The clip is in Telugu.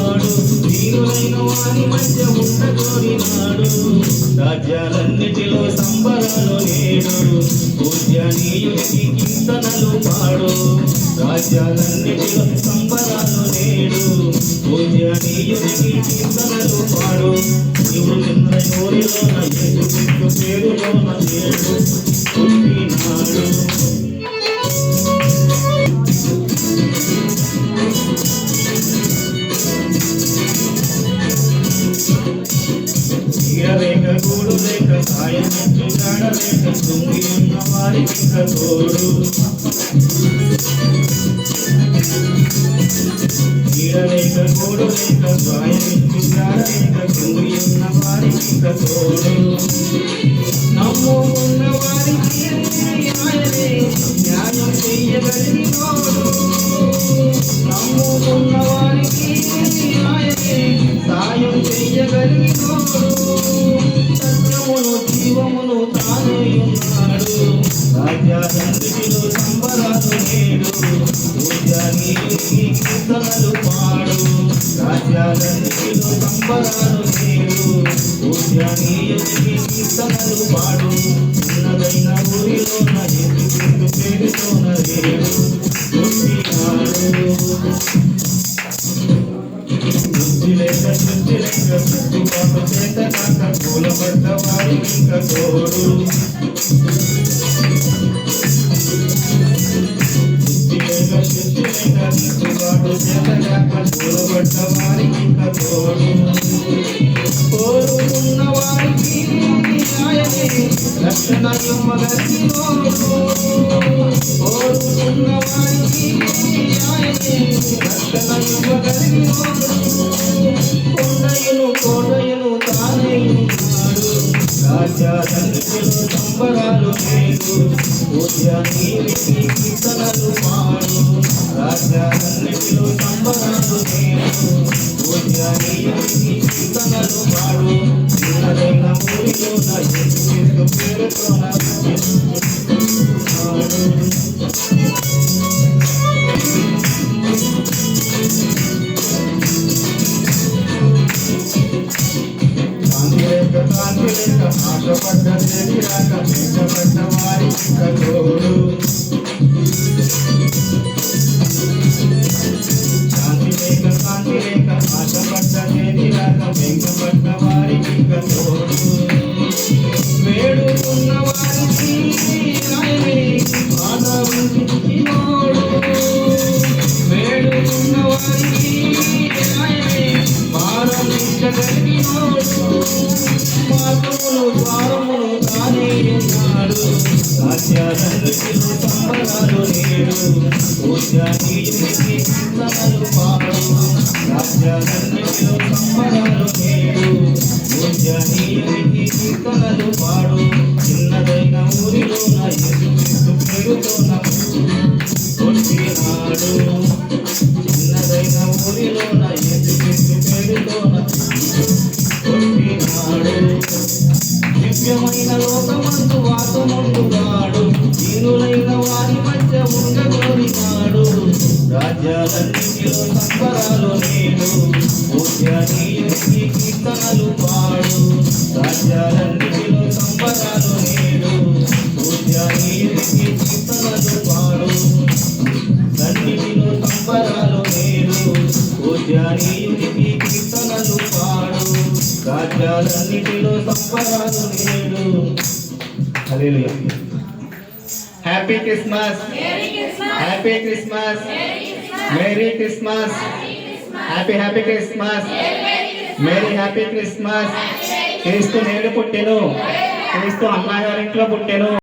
వాడు దీనులైన వారి మధ్య ఉండగోరినాడు. రాజ్యాలన్నిటిలో సంబరాలు నేడు పూజ్యనీయుడికి కీర్తనలు పాడు. రాజ్యాలన్నిటిలో సంబరాలు నేడు పూజ్యనీయుడికి కీర్తనలు పాడు. నీవు చిన్న ఊరిలోన యేసుక్రీస్తు పేరులోన నేడు పుట్టినాడు. లేక గూడు లేక సాయం జాడలేక తుంగి ఉన్న వారికి తోడు. లేక గూడు లేక సాయం జాడలేక తుంగి ఉన్న వారికి తోడు. నమ్ముకున్న వారికి ఆయనే న్యాయం చెయ్యగలిగినోడు. నమ్ముకున్న వారికి ఆయనే సాయం చెయ్యగలిగినోడు. సత్యమును జీవమును తానే ఉన్నాడు. రాజ్యాలన్నిటిలో సంబరాలు నేడు పూజ్యనీయుడికి కీర్తనలు పాడు. రాజ్యాలన్నిటిలో సంబరాలు నేడు పూజ్యనీయుడికి కీర్తనలు పాడు. చిన్నదైన ఊరిలోన యేసుక్రీస్తు పేరులోన నేడు పుట్టినాడు. బుద్ధి లేక శుద్ధి లేక సర్దుబాటు చేత కాక కూలబడ్డ వారికి తోడు. బుద్ధి లేక శుద్ధి లేక సర్దుబాటు చేత కాక కూలబడ్డ వారికి తోడు. కోరుకున్న వారికి ఆయనే రక్షణ ఇవ్వగలిగినోడు. కోరుకున్న వారికి ఆయనే రక్షణ ఇవ్వగలిగినోడు. కోటయును తానే ఉన్నాడు. రాజ్యాలన్నిటిలో సంబరాలు నేడు పూజ్యనీయుడికి కీర్తనలు పాడు. రాజ్యాలన్నిటిలో సంబరాలు నేడు పూజ్యనీయుడికి కీర్తనలు పాడు. చిన్నదైన ఊరిలోన యేసుక్రీస్తు పేరుతోన ఆశపడ్డ తెలియక వెంటబడ్డ వారికి తోడు. శాంతి లేక కాంతి లేక ఆశపడ్డ తెలియక వెంటబడ్డ వారికి తోడు. వేడుకున్న వారికి ఆయనే ఆదరించినోడు. వేడుకున్న వారికి ఆయనే ఆదరించగలిగినోడు. మార్గమును ద్వారమును తానే ఉన్నాడు. రాజ్యాలన్నిటిలో సంబరాలు నేడు పూజ్యనీయుడికి కీర్తనలు పాడు. రాజ్యాలన్నిటిలో సంబరాలు నేడు పూజ్యనీయుడికి కీర్తనలు పాడు. చిన్నదైన ఊరిలోన యేసుక్రీస్తు పేరుతోన పుట్టినాడు. చిన్నదైన ఊరిలోన యేసుక్రీస్తు పేరుతోన పుట్టినాడు. దివ్యమైన లోకమందు వాసముండుగాడు. దీనులైన వారి మధ్య ఉండగోరినాడు. రాజ్యాలన్నిటిలో సంబరాలు నేడు పూజ్యనీయుడికి కీర్తనలు పాడు. రాజ్యాలన్నిటిలో సంబరాలు నేడు పూజ్యనీయుడికి కీర్తనలు పాడు. అన్నిటిలో సంబరాలు నేడు పూజ్యనీయుడికి కీర్తనలు పాడు. రాజ్యాలన్నిటిలో సంబరాలు నేడు. Hallelujah. Happy Christmas, happy Christmas, merry Christmas, happy happy Christmas, merry happy Christmas. క్రీస్తు నేడు పుట్టెను. క్రీస్తు అన్నగారింట్లో పుట్టెను.